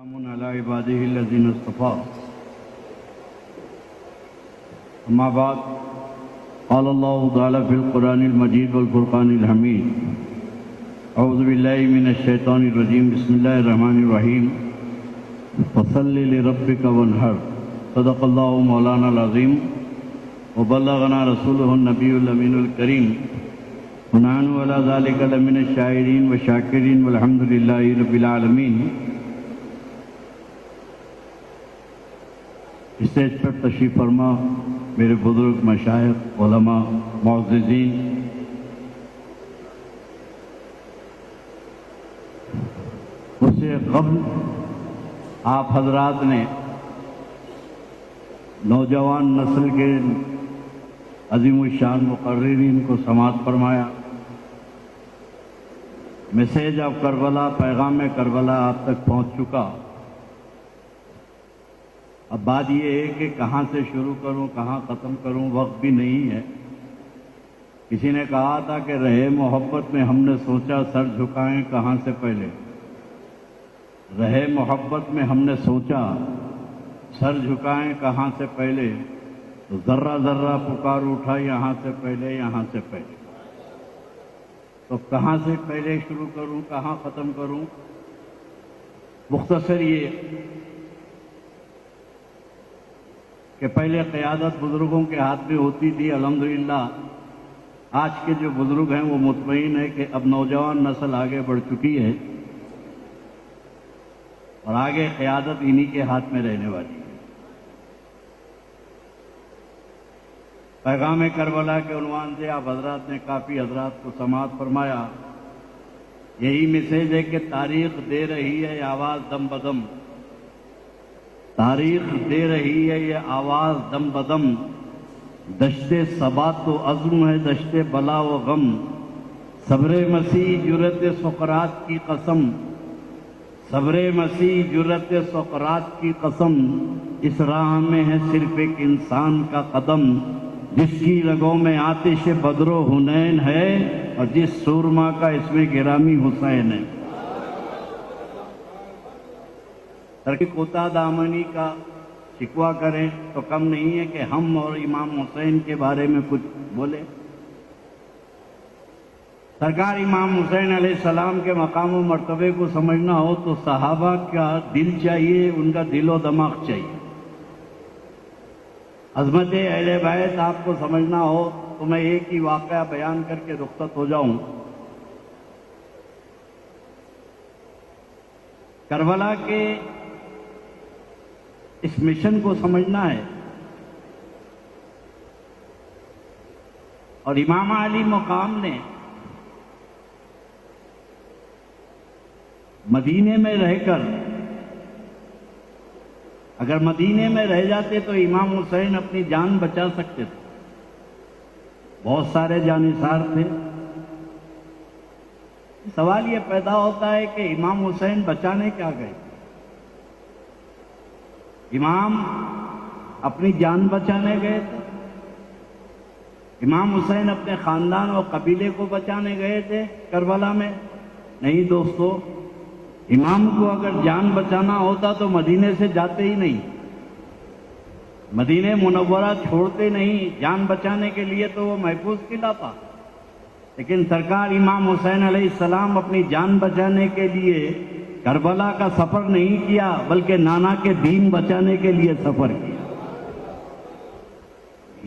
سلام علی عبادہ الذین اصطفیٰ اما بعد قال اللہ تعالی فی القرآن المجید والفرقان الحمید اعوذ باللہ من الشیطان الرجیم بسم اللہ الرحمن الرحیم فصل لربک وانحر صدق اللہ مولانا العظیم وبلغنا رسولہ النبی الامین الکریم ونحن علی ذلک لمن الشاہدین والشاکرین والحمد للہ رب العالمین۔ اسٹیج پر تشریف فرما میرے بزرگ مشائخ علماء معززین، اس سے قبل آپ حضرات نے نوجوان نسل کے عظیم الشان مقررین کو سماعت فرمایا۔ میسیج آف کربلا، پیغام کربلا آپ تک پہنچ چکا۔ اب بات یہ ہے کہ کہاں سے شروع کروں کہاں ختم کروں، وقت بھی نہیں ہے۔ کسی نے کہا تھا کہ رہے محبت میں ہم نے سوچا سر جھکائیں کہاں سے پہلے، رہے محبت میں ہم نے سوچا سر جھکائیں کہاں سے پہلے، تو ذرہ ذرہ پکار اٹھا یہاں سے پہلے یہاں سے پہلے۔ تو کہاں سے پہلے شروع کروں کہاں ختم کروں؟ مختصر یہ کہ پہلے قیادت بزرگوں کے ہاتھ میں ہوتی تھی، الحمدللہ آج کے جو بزرگ ہیں وہ مطمئن ہے کہ اب نوجوان نسل آگے بڑھ چکی ہے اور آگے قیادت انہی کے ہاتھ میں رہنے والی ہے۔ پیغام کربلا کے عنوان سے آپ حضرات نے کافی حضرات کو سماعت فرمایا۔ یہی میسیج ہے کہ تاریخ دے رہی ہے آواز دم بدم، تاریخ دے رہی ہے یہ آواز دم بدم، دشت ثبات و عزم ہے دشت بلا و غم، صبر مسیح جرأت سقراط کی قسم، صبر مسیح جرأت سقراط کی قسم، اس راہ میں ہے صرف ایک انسان کا قدم، جس کی رگوں میں آتش بدر و حنین ہے اور جس سورما کا اس میں گرامی حسین ہے۔ ترک کوتا دامنی کا شکوہ کریں تو کم نہیں ہے کہ ہم اور امام حسین کے بارے میں کچھ بولے۔ سرکار امام حسین علیہ السلام کے مقام و مرتبے کو سمجھنا ہو تو صحابہ کا دل چاہیے، ان کا دل و دماغ چاہیے۔ عظمت اہل بیت آپ کو سمجھنا ہو تو میں ایک ہی واقعہ بیان کر کے رخصت ہو جاؤں۔ کربلا کے اس مشن کو سمجھنا ہے اور امام علی مقام نے مدینے میں رہ کر، اگر مدینے میں رہ جاتے تو امام حسین اپنی جان بچا سکتے تھے، بہت سارے جانثار تھے۔ سوال یہ پیدا ہوتا ہے کہ امام حسین بچانے کیا گئے؟ امام اپنی جان بچانے گئے تھے؟ امام حسین اپنے خاندان اور قبیلے کو بچانے گئے تھے کربلا میں؟ نہیں دوستو، امام کو اگر جان بچانا ہوتا تو مدینے سے جاتے ہی نہیں، مدینہ منورہ چھوڑتے نہیں جان بچانے کے لیے، تو وہ محفوظ قلعہ تھا۔ لیکن سرکار امام حسین علیہ السلام اپنی جان بچانے کے لیے کربلا کا سفر نہیں کیا بلکہ نانا کے دین بچانے کے لیے سفر کیا۔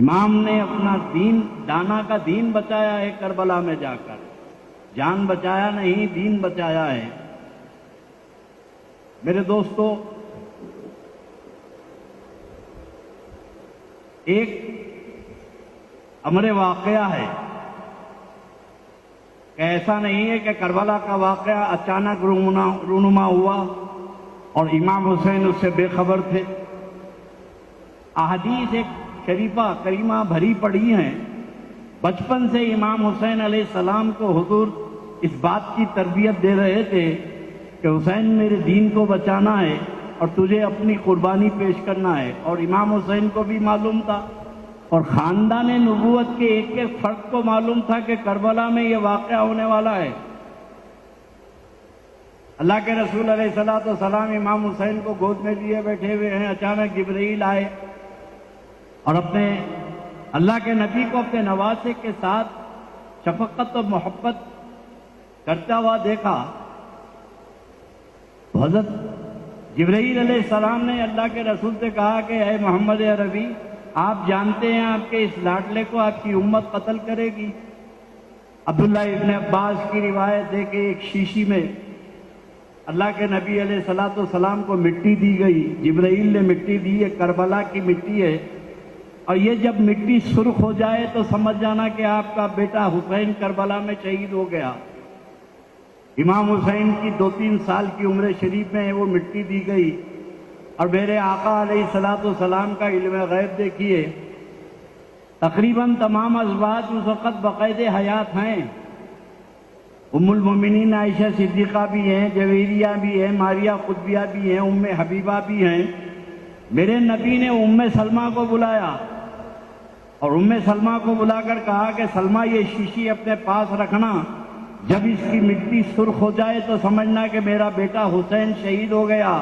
امام نے اپنا دین، نانا کا دین بچایا ہے کربلا میں جا کر، جان بچایا نہیں، دین بچایا ہے۔ میرے دوستو، ایک امر واقعہ ہے کہ ایسا نہیں ہے کہ کربلا کا واقعہ اچانک رونما ہوا اور امام حسین اس سے بے خبر تھے۔ احادیث ایک شریفہ کریمہ بھری پڑی ہیں۔ بچپن سے امام حسین علیہ السلام کو حضور اس بات کی تربیت دے رہے تھے کہ حسین میرے دین کو بچانا ہے اور تجھے اپنی قربانی پیش کرنا ہے، اور امام حسین کو بھی معلوم تھا اور خاندان نبوت کے ایک ایک فرد کو معلوم تھا کہ کربلا میں یہ واقعہ ہونے والا ہے۔ اللہ کے رسول علیہ الصلوۃ والسلام امام حسین کو گود میں لیے بیٹھے ہوئے ہیں، اچانک جبرائیل آئے اور اپنے اللہ کے نبی کو اپنے نواسے کے ساتھ شفقت و محبت کرتا ہوا دیکھا تو حضرت جبرائیل علیہ السلام نے اللہ کے رسول سے کہا کہ اے محمد عربی، آپ جانتے ہیں آپ کے اس لاڈلے کو آپ کی امت قتل کرے گی۔ عبداللہ ابن عباس کی روایت ہے کہ ایک شیشی میں اللہ کے نبی علیہ الصلوۃ والسلام کو مٹی دی گئی، جبرائیل نے مٹی دی، یہ کربلا کی مٹی ہے، اور یہ جب مٹی سرخ ہو جائے تو سمجھ جانا کہ آپ کا بیٹا حسین کربلا میں شہید ہو گیا۔ امام حسین کی 2-3 سال کی عمر شریف میں وہ مٹی دی گئی، اور میرے آقا علیہ الصلوۃ والسلام کا علم غیب دیکھیے، تقریباً تمام ازواج اس وقت بقید حیات ہیں۔ ام المومنین عائشہ صدیقہ بھی ہیں، جویریہ بھی ہیں، ماریہ قطبیہ بھی ہیں، ام حبیبہ بھی ہیں۔ میرے نبی نے ام سلمہ کو بلایا اور ام سلمہ کو بلا کر کہا کہ سلمہ یہ شیشی اپنے پاس رکھنا، جب اس کی مٹی سرخ ہو جائے تو سمجھنا کہ میرا بیٹا حسین شہید ہو گیا۔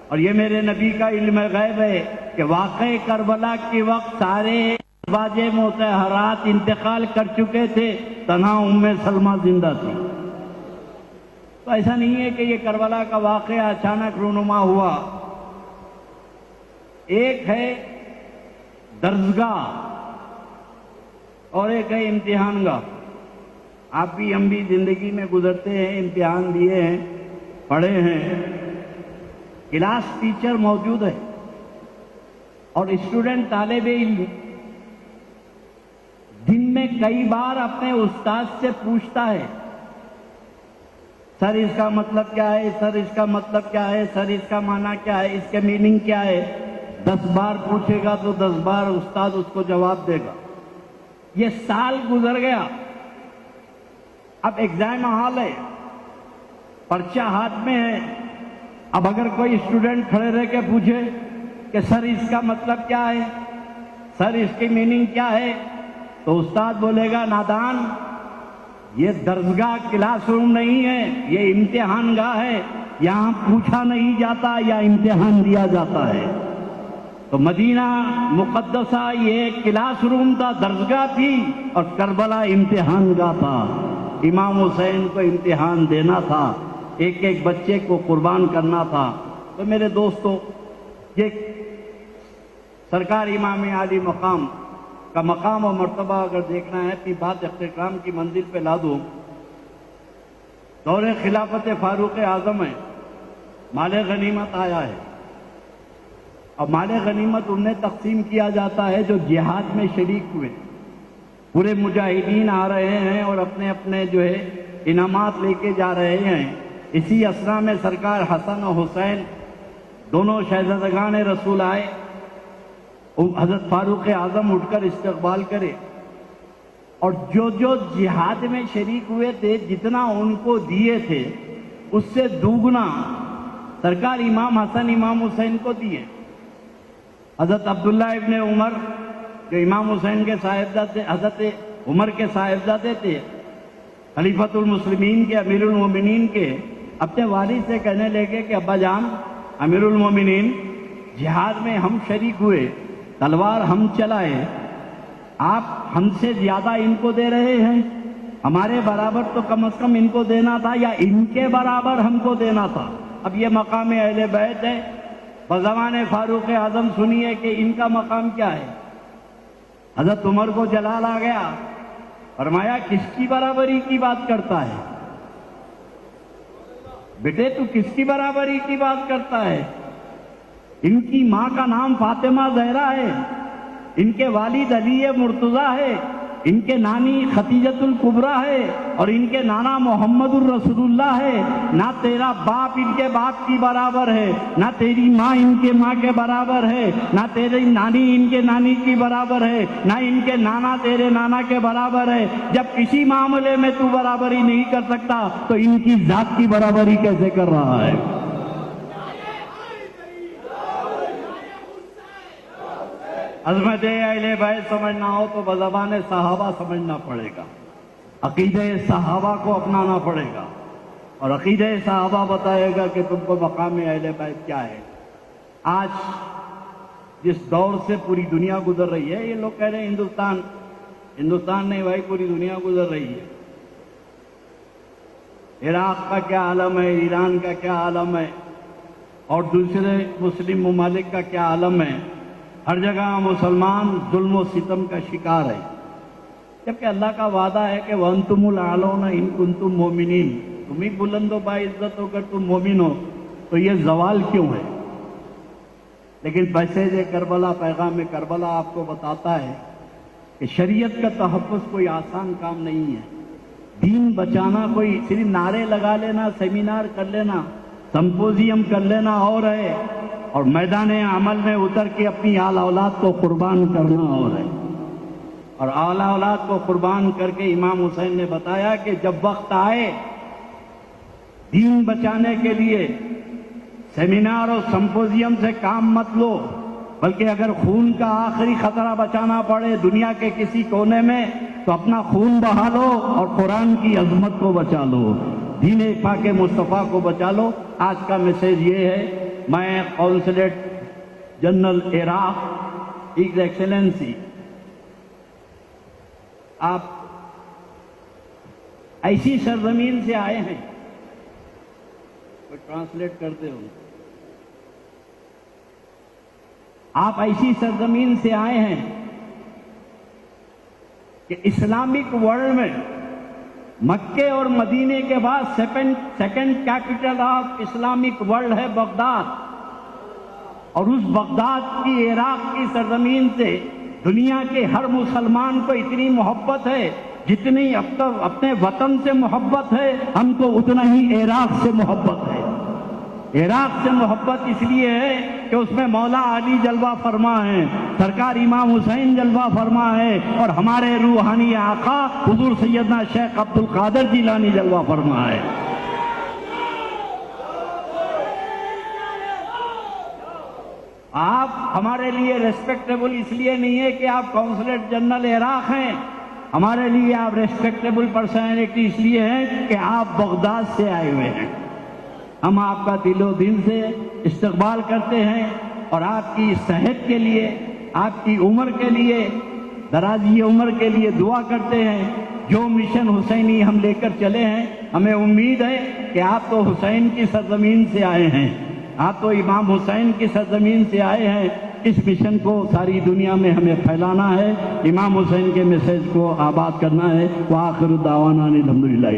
اور یہ میرے نبی کا علم غیب ہے کہ واقع کربلا کے وقت سارے ازواج مطہرات انتقال کر چکے تھے، تنہا ام سلمہ زندہ تھی۔ تو ایسا نہیں ہے کہ یہ کربلا کا واقعہ اچانک رونما ہوا۔ ایک ہے درسگاہ اور ایک ہے امتحان گاہ۔ آپ بھی ہم بھی زندگی میں گزرتے ہیں، امتحان دیے ہیں، پڑھے ہیں، کلاس ٹیچر موجود ہے اور اسٹوڈنٹ طالب علم دن میں کئی بار اپنے استاد سے پوچھتا ہے، سر اس کا مطلب کیا ہے، سر اس کا مطلب کیا ہے، سر اس کا معنی کیا ہے، اس کے میننگ کیا ہے۔ 10 بار پوچھے گا تو 10 بار استاد اس کو جواب دے گا۔ یہ سال گزر گیا، اب ایگزام ہال ہے، پرچہ ہاتھ میں ہے۔ اب اگر کوئی اسٹوڈنٹ کھڑے رہ کے پوچھے کہ سر اس کا مطلب کیا ہے، سر اس کی میننگ کیا ہے، تو استاد بولے گا نادان، یہ درسگاہ کلاس روم نہیں ہے، یہ امتحان گاہ ہے، یہاں پوچھا نہیں جاتا یا امتحان دیا جاتا ہے۔ تو مدینہ مقدسہ یہ کلاس روم تھا، درسگاہ تھی، اور کربلا امتحان گاہ تھا۔ امام حسین کو امتحان دینا تھا، ایک ایک بچے کو قربان کرنا تھا۔ تو میرے دوستو، یہ سرکار امام عالی مقام کا مقام و مرتبہ اگر دیکھنا ہے، اپنی بات اختتام کی منزل پہ لا دو۔ دور خلافت فاروق اعظم ہے، مال غنیمت آیا ہے، اور مال غنیمت انہیں تقسیم کیا جاتا ہے جو جہاد میں شریک ہوئے۔ پورے مجاہدین آ رہے ہیں اور اپنے اپنے جو ہے انعامات لے کے جا رہے ہیں۔ اسی اسنا میں سرکار حسن و حسین دونوں شہزادگان رسول آئے، حضرت فاروق اعظم اٹھ کر استقبال کرے، اور جو جو جہاد میں شریک ہوئے تھے جتنا ان کو دیے تھے اس سے دوگنا سرکار امام حسن امام حسین کو دیے۔ حضرت عبداللہ ابن عمر جو امام حسین کے صاحبزادے، حضرت عمر کے صاحبزادے تھے، خلیفۃ المسلمین کے، امیر المومنین کے، اپنے والد سے کہنے لگے کہ ابا جان، امیر المومنین، جہاد میں ہم شریک ہوئے، تلوار ہم چلائے، آپ ہم سے زیادہ ان کو دے رہے ہیں، ہمارے برابر تو کم از کم ان کو دینا تھا، یا ان کے برابر ہم کو دینا تھا۔ اب یہ مقام اہل بیت ہے، بزمان فاروق اعظم سنیے کہ ان کا مقام کیا ہے۔ حضرت عمر کو جلال آ گیا، فرمایا کس کی برابری کی بات کرتا ہے بیٹے، تو کس کی برابری کی بات کرتا ہے؟ ان کی ماں کا نام فاطمہ زہرا ہے، ان کے والد علی مرتضیٰ ہے، ان کے نانی ختیجۃ الکبریٰ ہے، اور ان کے نانا محمد الرسول اللہ ہے۔ نہ تیرا باپ ان کے باپ کی برابر ہے، نہ تیری ماں ان کے ماں کے برابر ہے، نہ تیری نانی ان کے نانی کی برابر ہے، نہ ان کے نانا تیرے نانا کے برابر ہے۔ جب کسی معاملے میں تو برابری نہیں کر سکتا تو ان کی ذات کی برابری کیسے کر رہا ہے؟ عظمت اہل بیت سمجھنا ہو تو بزبان صحابہ سمجھنا پڑے گا، عقیدہ صحابہ کو اپنانا پڑے گا۔ اور عقیدہ صحابہ بتائے گا کہ تم کو مقام اہل بیت کیا ہے۔ آج جس دور سے پوری دنیا گزر رہی ہے، یہ لوگ کہہ رہے ہیں ہندوستان نہیں بھائی، پوری دنیا گزر رہی ہے۔ عراق کا کیا عالم ہے، ایران کا کیا عالم ہے، اور دوسرے مسلم ممالک کا کیا عالم ہے۔ ہر جگہ مسلمان ظلم و ستم کا شکار ہے، جبکہ اللہ کا وعدہ ہے کہ وَأَنْتُمُ الْأَعْلَوْنَ إِن كُنتُم مُؤْمِنِينَ، تم ہی بلند و باعزت ہو کر تم مومن ہو، تو یہ زوال کیوں ہے؟ لیکن پیسے کربلا، پیغام کربلا آپ کو بتاتا ہے کہ شریعت کا تحفظ کوئی آسان کام نہیں ہے۔ دین بچانا کوئی صرف نعرے لگا لینا، سیمینار کر لینا، سمپوزیم کر لینا اور ہے، اور میدان عمل میں اتر کے اپنی آل اولاد کو قربان کرنا اور ہے۔ اور آل اولاد کو قربان کر کے امام حسین نے بتایا کہ جب وقت آئے دین بچانے کے لیے سیمینار اور سمپوزیم سے کام مت لو، بلکہ اگر خون کا آخری خطرہ بچانا پڑے دنیا کے کسی کونے میں تو اپنا خون بہا لو اور قرآن کی عظمت کو بچا لو، دین پاک مصطفیٰ کو بچا لو۔ آج کا میسیج یہ ہے، میں consulate general Iraq, his Excellency, آپ ایسی سرزمین سے آئے ہیں، ٹرانسلیٹ کرتے ہو، آپ ایسی سرزمین سے آئے ہیں کہ اسلامک ورلڈ میں مکے اور مدینے کے بعد second capital of Islamic world ہے بغداد، اور اس بغداد کی عراق کی سرزمین سے دنیا کے ہر مسلمان کو اتنی محبت ہے جتنی اب تک اپنے وطن سے محبت ہے، ہم کو اتنا ہی عراق سے محبت ہے۔ عراق سے محبت اس لیے ہے کہ اس میں مولا علی جلوہ فرما ہے، سرکار امام حسین جلوہ فرما ہے، اور ہمارے روحانی آقا حضور سیدنا شیخ عبد القادر جیلانی جلوہ فرما ہے۔ آپ ہمارے لیے ریسپیکٹیبل اس لیے نہیں ہے کہ آپ قونصلیٹ جنرل عراق ہیں، ہمارے لیے آپ ریسپیکٹیبل پرسنالٹی اس لیے ہیں کہ آپ بغداد سے آئے ہوئے ہیں۔ ہم آپ کا دل و دل سے استقبال کرتے ہیں، اور آپ کی صحت کے لیے، آپ کی عمر کے لیے، درازی عمر کے لیے دعا کرتے ہیں۔ جو مشن حسینی ہم لے کر چلے ہیں، ہمیں امید ہے کہ آپ تو حسین کی سرزمین سے آئے ہیں، آپ تو امام حسین کی سرزمین سے آئے ہیں۔ اس مشن کو ساری دنیا میں ہمیں پھیلانا ہے، امام حسین کے میسیج کو آباد کرنا ہے۔ وآخر دعوانا الحمدللہ۔